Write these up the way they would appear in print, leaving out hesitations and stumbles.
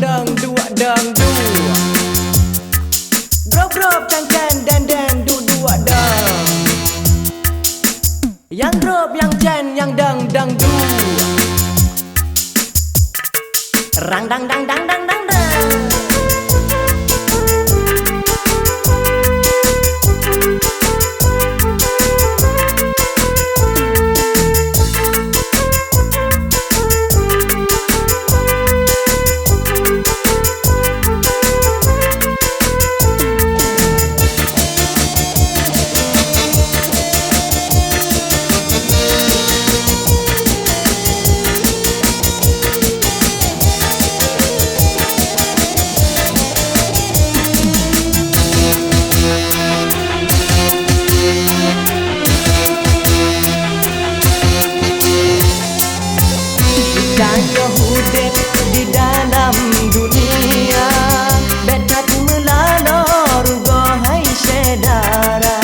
dang dua dang dua. Grop grop can dan dua dang. Yang grop yang can yang dang dua. Rang dang dang dang dang dang dang. Hidup di dalam dunia betat melalor gohai sedara.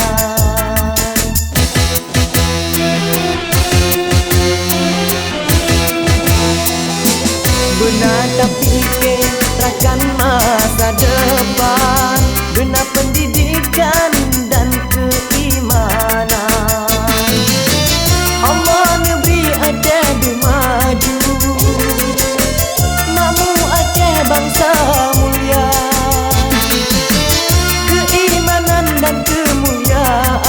Benar tak fikir rakan masa depan, benar pendidikan dan keimanan. Allah negeri ada di maju, bangsa mulia, keimanan dan kemuliaan,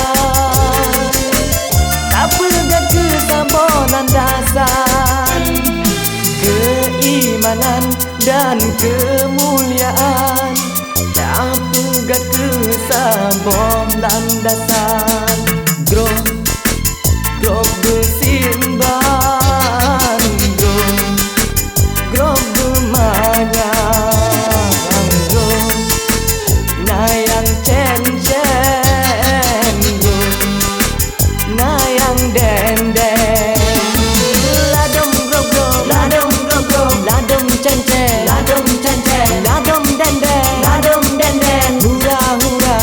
tak pegat kesabaran dasar, keimanan dan kemuliaan, tak pegat kesabaran dasar. Grop grop bersimban, grop bermanya, nayang cen nayang den ladom grop ladom ladom cen ladom den hura hura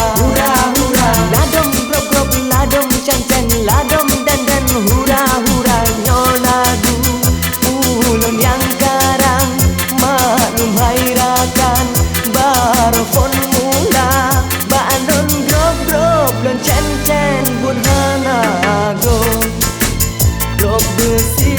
ladom grop ladom cen ladom den hura hura nyoladu ulun yang karang maklum hairakan barofon mula banon grop lon cen burhana grop besi